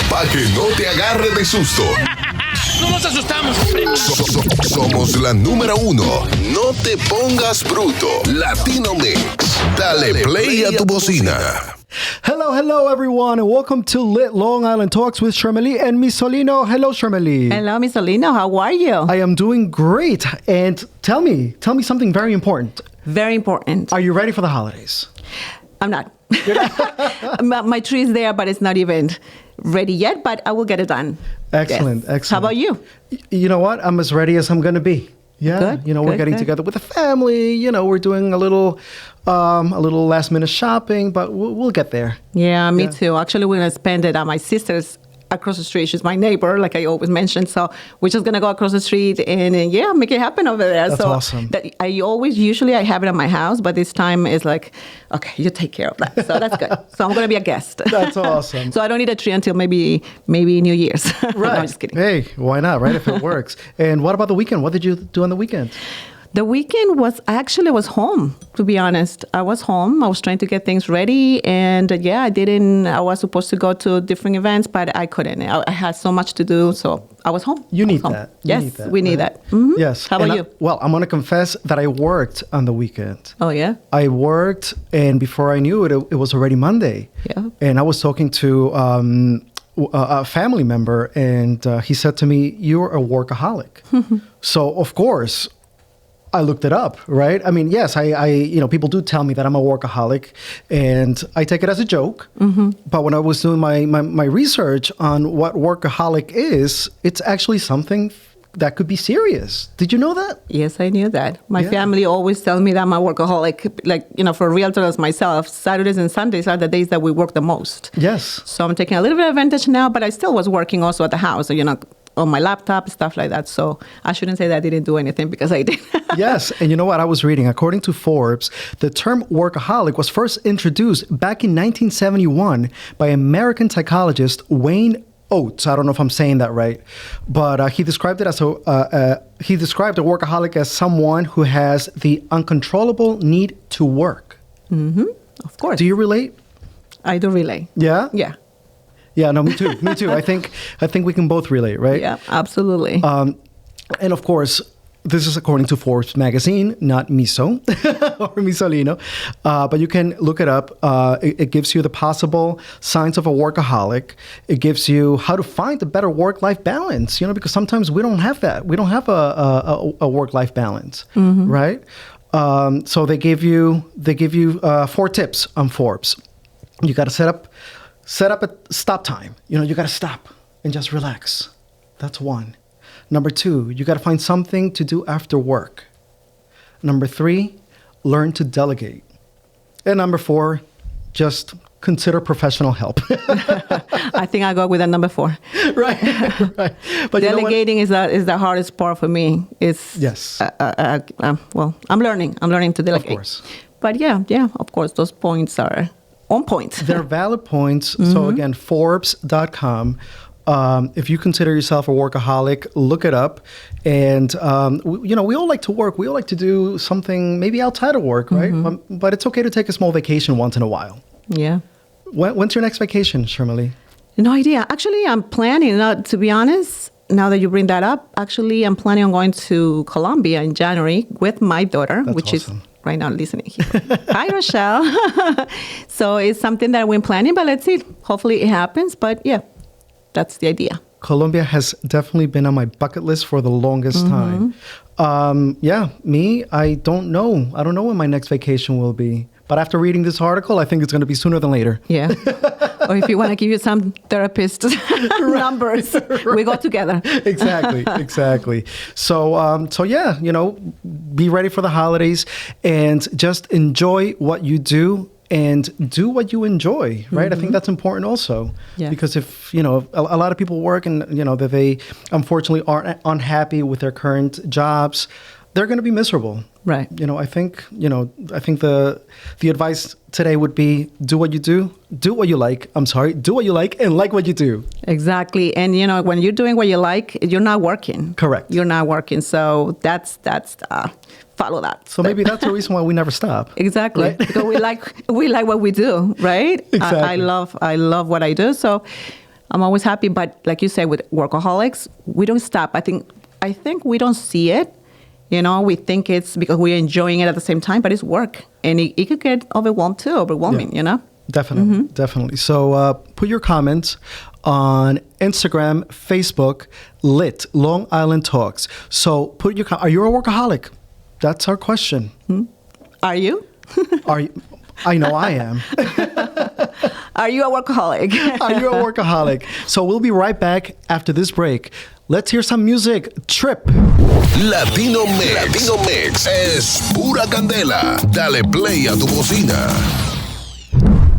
pa' que no te agarre de susto. ¡No nos asustamos! Somos la número 1. No te pongas bruto. Latino Mixx. Dale play a tu bocina. Hello, everyone, and welcome to Lit Long Island Talks with Shermely and Missolino. Hello, Shermely. Hello, Missolino. How are you? I am doing great. And tell me something very important. Very important. Are you ready for the holidays? I'm not. My tree is there, but it's not even ready yet, but I will get it done. Excellent, Yes. excellent. How about you? You know what? I'm as ready as I'm going to be. Yeah, Good, we're good, getting good. together with the family. We're doing a little last minute shopping, but we'll get there. Yeah, me too. Actually, we're going to spend it at my sister's across the street. She's my neighbor, like I always mention. So we're just going to go across the street and make it happen over there. That's so awesome. I usually have it at my house, but this time it's like, okay, you take care of that. So that's good. So I'm going to be a guest. That's awesome. So I don't need a tree until maybe New Year's. Right. No, I'm just kidding. Hey, why not, right? If it works. And what about the weekend? What did you do on the weekend? The weekend I was home, to be honest. I was home. I was trying to get things ready. And I was supposed to go to different events, but I couldn't. I had so much to do. So I was home. You need home. that. Yes, we need that. Mm-hmm. Yes. How about you? I'm going to confess that I worked on the weekend. Oh, yeah? I worked, and before I knew it, it was already Monday. Yeah. And I was talking to a family member, and he said to me, "You're a workaholic." So, of course, I looked it up, right? I mean, yes, I people do tell me that I'm a workaholic, and I take it as a joke. Mm-hmm. But when I was doing my research on what workaholic is, it's actually something that could be serious. Did you know that? Yes, I knew that. My family always tells me that I'm a workaholic. Like, for realtors myself, Saturdays and Sundays are the days that we work the most. Yes. So I'm taking a little bit of advantage now, but I still was working also at the house, on my laptop, stuff like that. So I shouldn't say that I didn't do anything, because I did. Yes. And you know what? I was reading, according to Forbes, the term workaholic was first introduced back in 1971 by American psychologist Wayne Oates. I don't know if I'm saying that right, but he described it as he described a workaholic as someone who has the uncontrollable need to work. Mm-hmm. Of course. Do you relate? I do relate. Yeah? Yeah. Yeah, no, me too. Me too. I think we can both relate, right? Yeah, absolutely. And of course, this is according to Forbes magazine, not Miso or Missolino. But you can look it up. It gives you the possible signs of a workaholic. It gives you how to find a better work-life balance, because sometimes we don't have that. We don't have a work-life balance, right? So they give you 4 tips on Forbes. You got to set up a stop time. You got to stop and just relax. That's 1. Number 2, you got to find something to do after work. Number 3, learn to delegate. And number 4, just consider professional help. I think I go with that number 4. Right. But delegating is the hardest part for me. It's yes. I'm learning to delegate. Of course. But yeah, of course, those points are on point. They're valid points. So again, Forbes.com. If you consider yourself a workaholic, look it up. And, we all like to work. We all like to do something maybe outside of work, right? But it's okay to take a small vacation once in a while. Yeah. When's your next vacation, Shermely? No idea. Actually, I'm planning, to be honest, now that you bring that up, actually, I'm planning on going to Colombia in January with my daughter, That's which awesome. is right now listening here. Hi, Rochelle. So it's something that we're planning, but let's see. Hopefully it happens. But yeah. That's the idea. Colombia has definitely been on my bucket list for the longest time. Me, I don't know. I don't know when my next vacation will be. But after reading this article, I think it's going to be sooner than later. Yeah. Or if you want to give you some therapist numbers, we go together. Exactly. So yeah, be ready for the holidays and just enjoy what you do. And do what you enjoy, right? I think that's important also. Yeah. Because if, a lot of people work and, that they unfortunately aren't unhappy with their current jobs, they're going to be miserable. Right. I think the advice today would be do what you do what you like. Do what you like and like what you do. Exactly. And, when you're doing what you like, you're not working. Correct. You're not working. So that's follow that. So maybe that's the reason why we never stop. Exactly. Right? Because we like what we do, right? Exactly. I love what I do. So I'm always happy. But like you said, with workaholics, we don't stop. I think we don't see it. We think it's because we're enjoying it at the same time, but it's work. And it could get overwhelming, Definitely. So put your comments on Instagram, Facebook, Lit, Long Island Talks. So are you a workaholic? That's our question. Are you? I know I am. Are you a workaholic? Are you a workaholic? So we'll be right back after this break. Let's hear some music. Trip. Latino Mixx es pura candela. Dale play a tu bocina.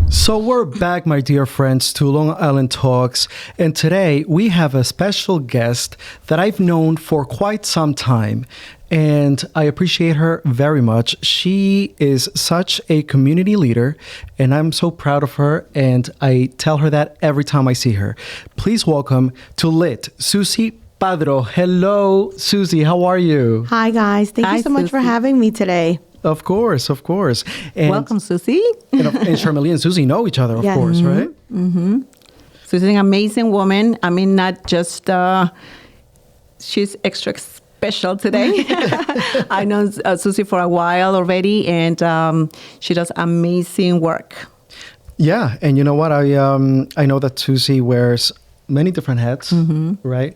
So we're back, my dear friends, to Long Island Talks. And today we have a special guest that I've known for quite some time. And I appreciate her very much. She is such a community leader, and I'm so proud of her, and I tell her that every time I see her. Please welcome to Lit, Suci Padro. Hello, Suci. How are you? Hi, guys. Thank you so much for having me today. Of course. And, welcome, Suci. And Charmalie and Suci know each other, of course, right? Mm-hmm. Suci's an amazing woman. I mean, not just, she's extra special today. I know Suci for a while already, and she does amazing work. Yeah, and you know what? I know that Suci wears many different hats, right?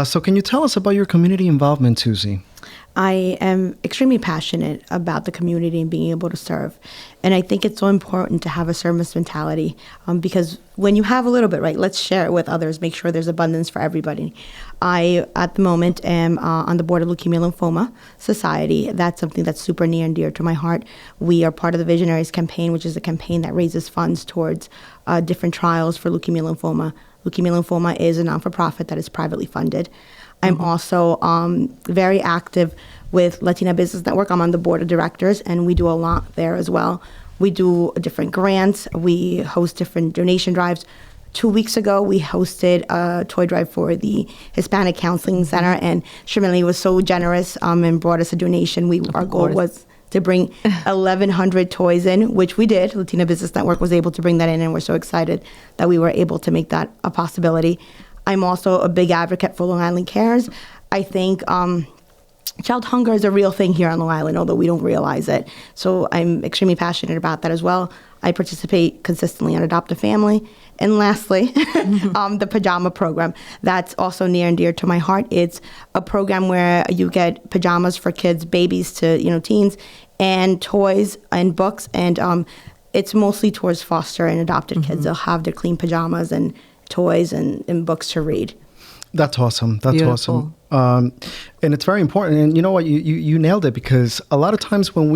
So can you tell us about your community involvement, Suci? I am extremely passionate about the community and being able to serve. And I think it's so important to have a service mentality because when you have a little bit, right, let's share it with others, make sure there's abundance for everybody. I, at the moment, am on the board of Leukemia Lymphoma Society. That's something that's super near and dear to my heart. We are part of the Visionaries campaign, which is a campaign that raises funds towards different trials for leukemia lymphoma. Leukemia Lymphoma is a non-for-profit that is privately funded. I'm also very active with Latina Business Network. I'm on the board of directors, and we do a lot there as well. We do different grants. We host different donation drives. 2 weeks ago, we hosted a toy drive for the Hispanic Counseling Center, and Charmalie was so generous and brought us a donation. Our goal was to bring 1,100 toys in, which we did. Latina Business Network was able to bring that in, and we're so excited that we were able to make that a possibility. I'm also a big advocate for Long Island Cares. I think child hunger is a real thing here on Long Island, although we don't realize it. So I'm extremely passionate about that as well. I participate consistently on Adopt a Family. And lastly, the pajama program. That's also near and dear to my heart. It's a program where you get pajamas for kids, babies to teens, and toys and books. And it's mostly towards foster and adopted kids. They'll have their clean pajamas and toys and books to read. That's awesome. That's Beautiful. awesome. And it's very important. And you know what? You nailed it, because a lot of times when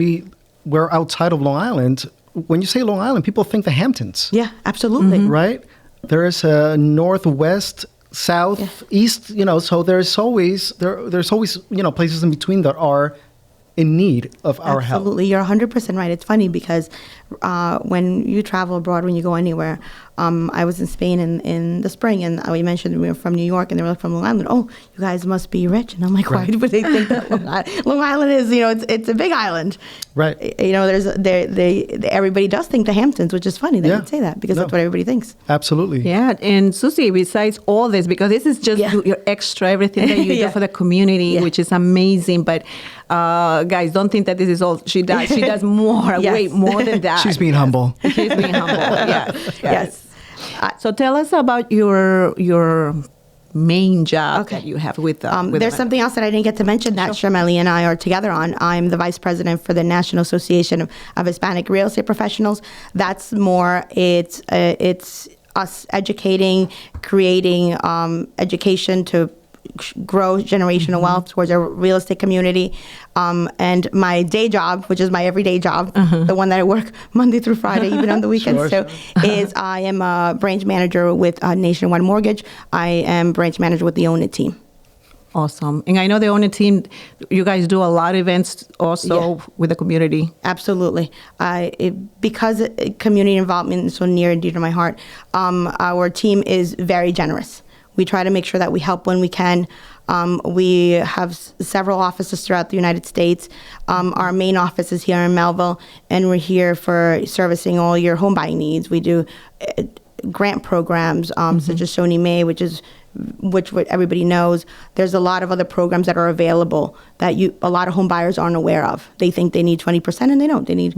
we're outside of Long Island, when you say Long Island, people think the Hamptons. Yeah, absolutely. Right? There is a northwest, south, east, so there's always places in between that are in need of our help. Absolutely. You're 100% right. It's funny because when you travel abroad, when you go anywhere, I was in Spain in the spring, and we mentioned we were from New York, and they were from Long Island. Oh, you guys must be rich. And I'm like, why would they think that Long Island is, it's a big island. Right. Everybody does think the Hamptons, which is funny that you'd say that, because that's what everybody thinks. Absolutely. Yeah. And Suci, besides all this, because this is just your extra, everything that you do for the community, which is amazing. But guys, don't think that this is all she does. She does more, way more than that. She's being humble. She's being humble. Yes. So tell us about your main job that you have with there's something else that I didn't get to mention that Charmalie and I are together on. I'm the vice president for the National Association of Hispanic Real Estate Professionals. That's more, it's us educating, creating education to grow generational wealth towards our real estate community. And my day job, which is my everyday job, the one that I work Monday through Friday, even on the weekends, is I am a branch manager with Nationwide Mortgage. I am branch manager with the Own It team. Awesome. And I know the Own It team, you guys do a lot of events also with the community. Absolutely. Because community involvement is so near and dear to my heart, our team is very generous. We try to make sure that we help when we can. We have several offices throughout the United States. Our main office is here in Melville, and we're here for servicing all your home buying needs. We do grant programs, such as Sony May, which what everybody knows. There's a lot of other programs that are available that a lot of home buyers aren't aware of. They think they need 20% and they don't. They need,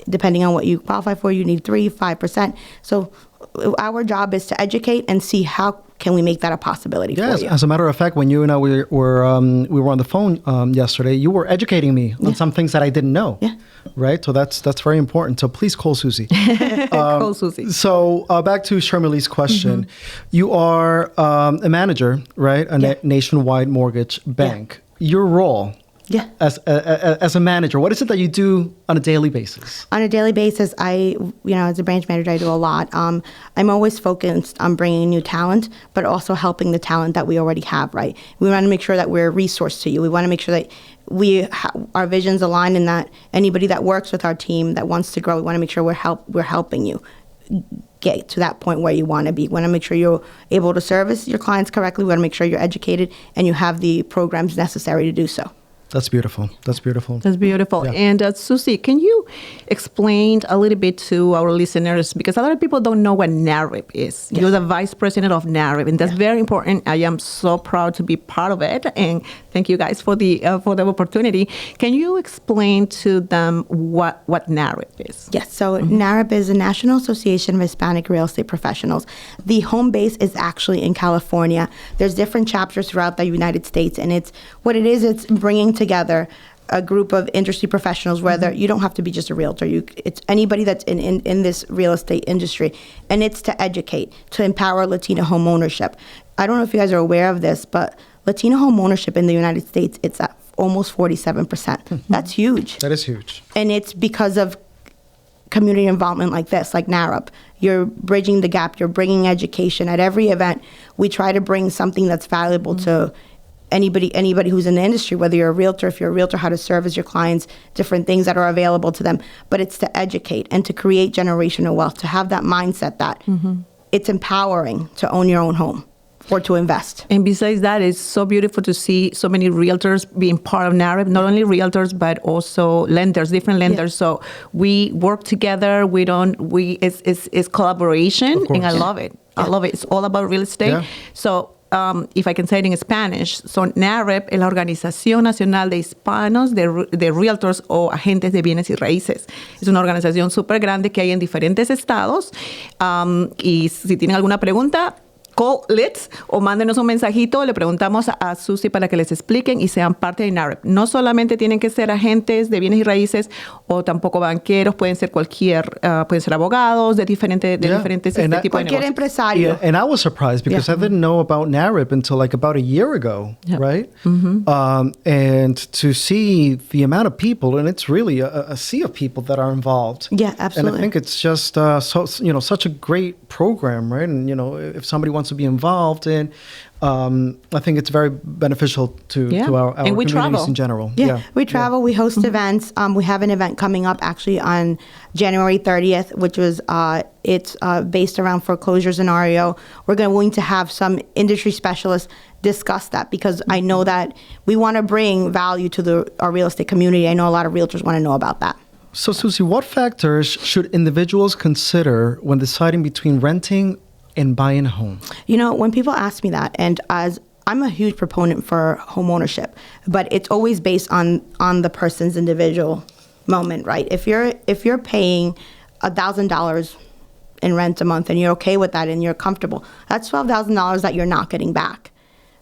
depending on what you qualify for, you need 5%. So our job is to educate and see how can we make that a possibility for you. As a matter of fact, when you and I were on the phone yesterday, you were educating me on some things that I didn't know. Yeah. Right? So that's very important. So please call Suci. Call Suci. So back to Sharmili's question. You are a manager, right? A nationwide mortgage bank. Your role as a manager, what is it that you do on a daily basis? On a daily basis, as a branch manager, I do a lot. I'm always focused on bringing new talent, but also helping the talent that we already have, right? We want to make sure that we're a resource to you. We want to make sure that our visions align, and that anybody that works with our team that wants to grow, we want to make sure we're helping you get to that point where you want to be. We want to make sure you're able to service your clients correctly. We want to make sure you're educated and you have the programs necessary to do so. That's beautiful. That's beautiful. That's beautiful. Yeah. And Suci, can you explain a little bit to our listeners, because a lot of people don't know what NARIP is. Yes. You're the vice president of NARIP, and that's very important. I am so proud to be part of it, and thank you guys for the opportunity. Can you explain to them what NARIP is? Yes. So NARIP is the National Association of Hispanic Real Estate Professionals. The home base is actually in California. There's different chapters throughout the United States, and it's bringing together a group of industry professionals, whether you don't have to be just a realtor, it's anybody that's in this real estate industry, and it's to educate, to empower Latino home ownership. I don't know if you guys are aware of this, but Latino home ownership in the United States, it's at almost 47%. That's huge. That is huge. And it's because of community involvement like this, like NARIP. You're bridging the gap, you're bringing education. At every event, we try to bring something that's valuable to anybody who's in the industry, whether you're a realtor, if you're a realtor, how to service your clients, different things that are available to them. But it's to educate and to create generational wealth, to have that mindset that it's empowering to own your own home or to invest. And besides that, it's so beautiful to see so many realtors being part of NARIP, not only realtors, but also lenders, different lenders. Yeah. So we work together. It's collaboration, and I love it. Yeah. I love it. It's all about real estate. Yeah. So if I can say it in Spanish, so NARIP es la Organización Nacional de Hispanos de Realtors o Agentes de Bienes y Raíces. Es una organización súper grande que hay en diferentes estados. Y si tienen alguna pregunta, call Let's o mándenos un mensajito. Le preguntamos a Suci para que les expliquen y sean parte de NARIP. No solamente tienen que ser agentes de bienes y raíces o tampoco banqueros, pueden ser pueden ser abogados de diferentes tipo de negocios. Cualquier empresario. Yeah, and I was surprised because I didn't know about NARIP until like about a year ago, right? And to see the amount of people, and it's really a sea of people that are involved. Yeah, absolutely. And I think it's just such a great program, right? And if somebody wants to be involved in, I think it's very beneficial to our communities travel. In general. Yeah, we travel, we host events. We have an event coming up actually on January 30th, which was it's based around foreclosures in REO. We're going to have some industry specialists discuss that, because I know that we want to bring value to our real estate community. I know a lot of realtors want to know about that. So Suci, what factors should individuals consider when deciding between renting and buying a home? When people ask me that, and as I'm a huge proponent for home ownership, but it's always based on the person's individual moment, right? If you're paying $1,000 in rent a month and you're okay with that and you're comfortable, that's $12,000 that you're not getting back.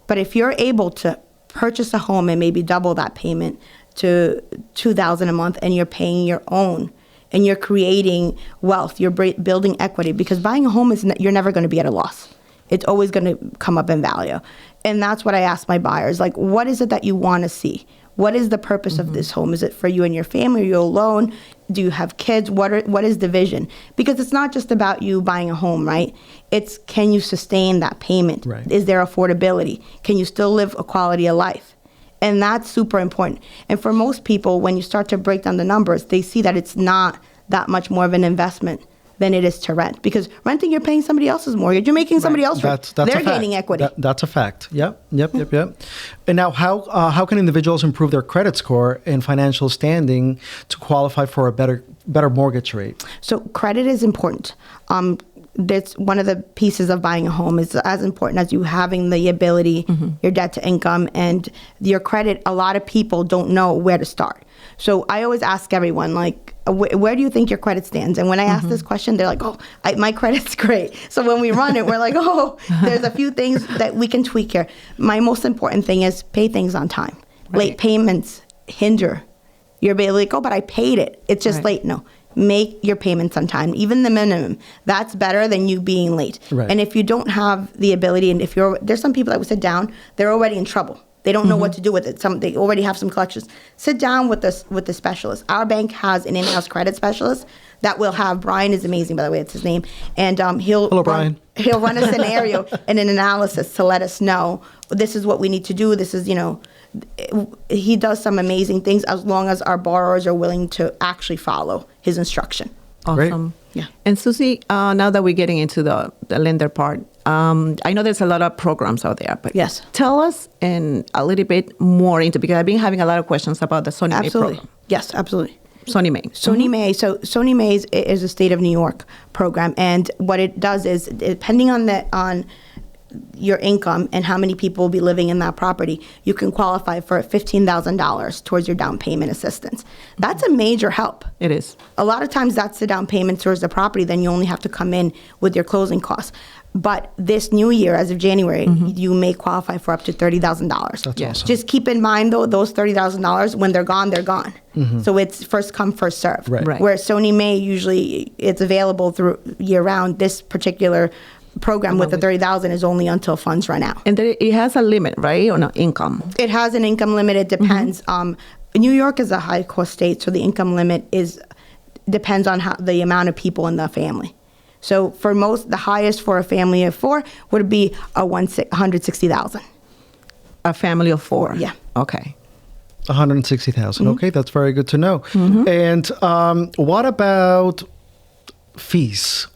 But if you're able to purchase a home and maybe double that payment to $2,000 a month, and you're paying your own, and you're creating wealth, you're building equity, because buying a home you're never going to be at a loss. It's always going to come up in value. And that's what I ask my buyers, like, what is it that you want to see? What is the purpose of this home? Is it for you and your family? Are you alone? Do you have kids? What is the vision? Because it's not just about you buying a home, right? It's, can you sustain that payment? Right. Is there affordability? Can you still live a quality of life? And that's super important. And for most people, when you start to break down the numbers, they see that it's not that much more of an investment than it is to rent. Because renting, you're paying somebody else's mortgage. You're making somebody else rent. They're gaining equity. That's a fact. Yep. And now, how can individuals improve their credit score and financial standing to qualify for a better mortgage rate? So credit is important. that's one of the pieces of buying a home is as important as you having the ability, your debt to income and your credit. A lot of people don't know where to start. So I always ask everyone, like, where do you think your credit stands? And when I ask this question, they're like, oh, my credit's great. So when we run it, we're like, oh, there's a few things that we can tweak here. My most important thing is pay things on time. Right. Late payments hinder your ability. Like, oh, but I paid it. It's just late. No. Make your payments on time, even the minimum. That's better than you being late. Right. And if you don't have the ability, and if there's some people that would sit down, they're already in trouble. They don't know what to do with it. They already have some collections. Sit down with the specialist. Our bank has an in-house credit specialist that will have. Brian is amazing, by the way. It's his name, and Hello, Brian. He'll run a scenario and an analysis to let us know this is what we need to do. This is he does some amazing things as long as our borrowers are willing to actually follow his instruction. Awesome. Great. Yeah. And Suci, now that we're getting into the lender part, I know there's a lot of programs out there, but yes, tell us a little bit more into, because I've been having a lot of questions about the Sonny Mae program. Yes, absolutely. Sonny Mae. Sonny Mae. So Sonny Mae is a state of New York program, and what it does is, depending on your income and how many people will be living in that property, you can qualify for $15,000 towards your down payment assistance. That's a major help. It is. A lot of times that's the down payment towards the property, then you only have to come in with your closing costs. But this new year, as of January, you may qualify for up to $30,000. That's awesome. Just keep in mind, though, those $30,000, when they're gone, they're gone. So it's first come, first serve. Right. Where Sonny Mae, usually it's available through year round. This particular program with the $30,000 is only until funds run out. And it has a limit, right, on income? It has an income limit. It depends. New York is a high cost state, so the income limit depends on the amount of people in the family. So for the highest for a family of 4 would be $160,000. A family of 4. Yeah. Okay. $160,000. Okay, that's very good to know. And what about fees?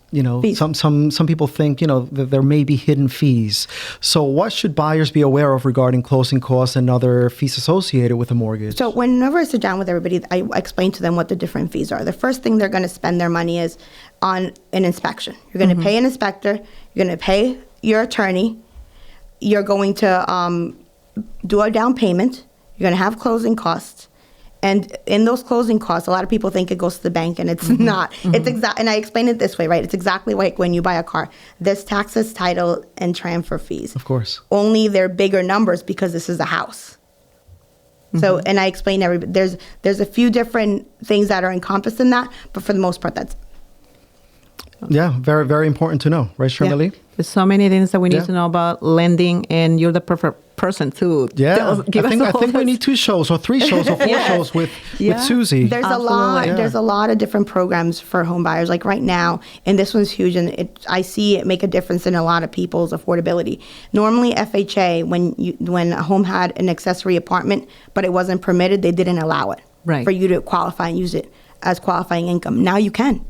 Fees. Some people think, that there may be hidden fees. So what should buyers be aware of regarding closing costs and other fees associated with a mortgage? So whenever I sit down with everybody, I explain to them what the different fees are. The first thing they're going to spend their money is on an inspection. You're going to pay an inspector. You're going to pay your attorney. You're going to do a down payment. You're going to have closing costs. And in those closing costs, a lot of people think it goes to the bank, and it's not. It's and I explain it this way, right? It's exactly like when you buy a car. There's taxes, title, and transfer fees. Of course. Only they're bigger numbers because this is a house. So, and I explain there's a few different things that are encompassed in that, but for the most part, that's. Yeah, very, very important to know, right, Shirley? Yeah. There's so many things that we need to know about lending, and you're the perfect person to give us I think we need 2 shows or 3 shows or 4 shows with Suci. There's a lot. Yeah. There's a lot of different programs for home buyers. Like right now, and this one's huge, and I see it make a difference in a lot of people's affordability. Normally, FHA, when a home had an accessory apartment, but it wasn't permitted, they didn't allow it for you to qualify and use it as qualifying income. Now you can.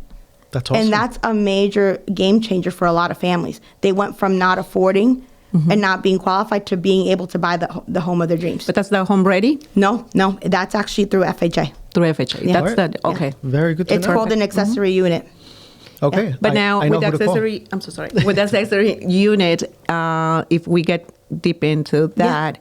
That's awesome. And that's a major game changer for a lot of families. They went from not affording and not being qualified to being able to buy the home of their dreams. But that's the home ready? No, that's actually through FHA. Through FHA. Yeah. That's okay. Very good to know. It's called an accessory unit. Okay. But now with the accessory, I'm so sorry. With the accessory unit, if we get deep into that,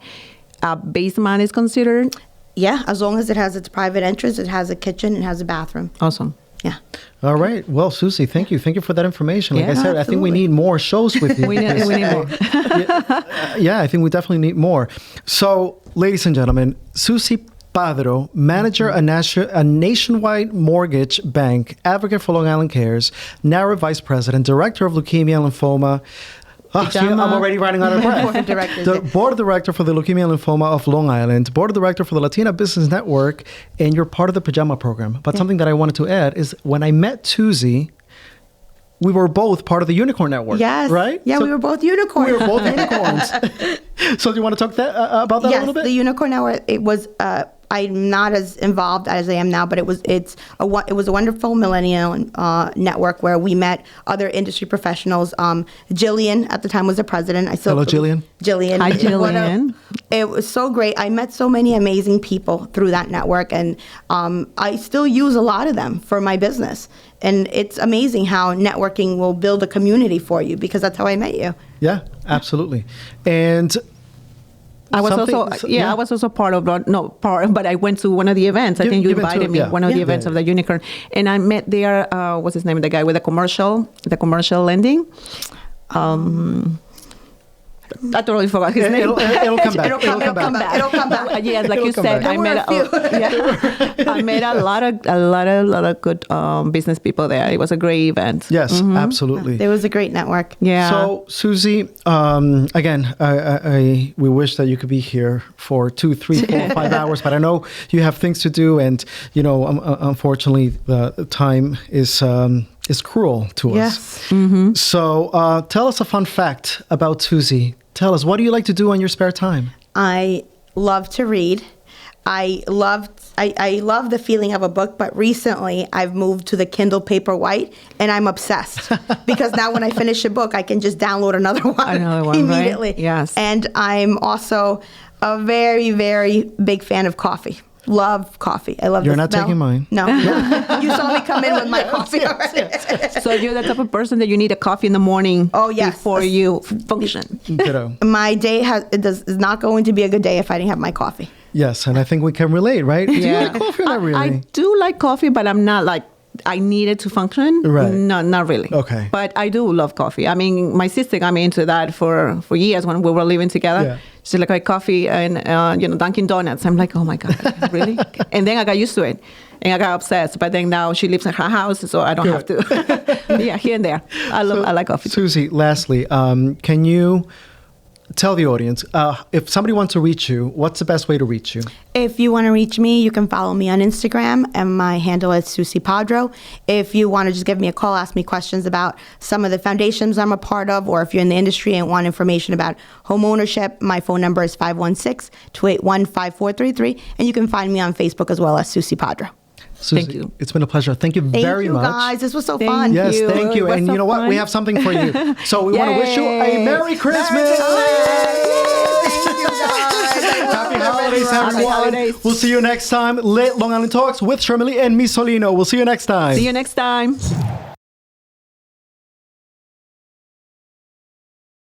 basement is considered? Yeah, as long as it has its private entrance, it has a kitchen, it has a bathroom. Awesome. Yeah. All right. Well, Suci, thank you. Thank you for that information. Like I said, absolutely. I think we need more shows with you. we need more. I think we definitely need more. So, ladies and gentlemen, Suci Padro, manager a nationwide mortgage bank, advocate for Long Island Cares, NARA vice president, director of leukemia and lymphoma. See, I'm already running out of breath. The board director for the Leukemia and Lymphoma of Long Island, board director for the Latino Business Network, and you're part of the Pajama program. But something that I wanted to add is when I met Suci, we were both part of the Unicorn Network. Yes. Right? Yeah, so we were both unicorns. We were both unicorns. So do you want to talk about that a little bit? Yes, the Unicorn Network, it was... I'm not as involved as I am now, but it was a wonderful millennial network where we met other industry professionals. Jillian at the time was the president. Hello, Jillian. Jillian. Hi, Jillian. It was so great. I met so many amazing people through that network, and I still use a lot of them for my business. And it's amazing how networking will build a community for you, because that's how I met you. Yeah, absolutely. And I was I was also part of, but I went to one of the events. I think you invited me, one of the events of the Unicorn. And I met there, what's his name, the guy with the commercial lending. I totally forgot his name. It'll come back. It'll come back. Yes, like you said, I met a lot of good business people there. It was a great event. Yes, absolutely. It was a great network. Yeah. So, Suci, again, we wish that you could be here for 2, 3, 4, 5 hours, but I know you have things to do, and unfortunately, the time is cruel to us. Yes. Mm-hmm. So, tell us a fun fact about Suci. Tell us, what do you like to do on your spare time? I love to read. I love the feeling of a book, but recently I've moved to the Kindle Paperwhite, and I'm obsessed because now when I finish a book, I can just download another one immediately. Right? Yes. And I'm also a very, very big fan of coffee. Love coffee. I love. You're the not smell. taking mine. No. You saw me come in with my coffee already. So you're the type of person that you need a coffee in the morning. Oh, yes. Before you function. Ditto. My day is not going to be a good day if I didn't have my coffee. Yes, and I think we can relate, right? Do you like coffee or not really? I do like coffee, but I'm not like I need it to function. Right. No, not really. Okay. But I do love coffee. I mean, my sister got me into that for years when we were living together. Yeah. She's like, coffee and, Dunkin' Donuts. I'm like, oh my God, really? And then I got used to it. And I got obsessed. But then now she lives in her house, so I don't have to. Yeah, here and there. I like coffee. Suci, lastly, can you tell the audience, if somebody wants to reach you, what's the best way to reach you? If you want to reach me, you can follow me on Instagram, and my handle is Suci Padro. If you want to just give me a call, ask me questions about some of the foundations I'm a part of, or if you're in the industry and want information about home ownership, my phone number is 516-281-5433, and you can find me on Facebook as well as Suci Padro. Suci, Thank you. It's been a pleasure. Thank you very much. Thank you, guys. This was so Thank fun. Yes, you. thank you. It was And so you know what? fun. We have something for you. So we want to wish you a Merry Christmas. Happy holidays, everyone. holidays. We'll see you next time. Lit Long Island Talks with Shermily and Misolino. We'll see you next time. See you next time.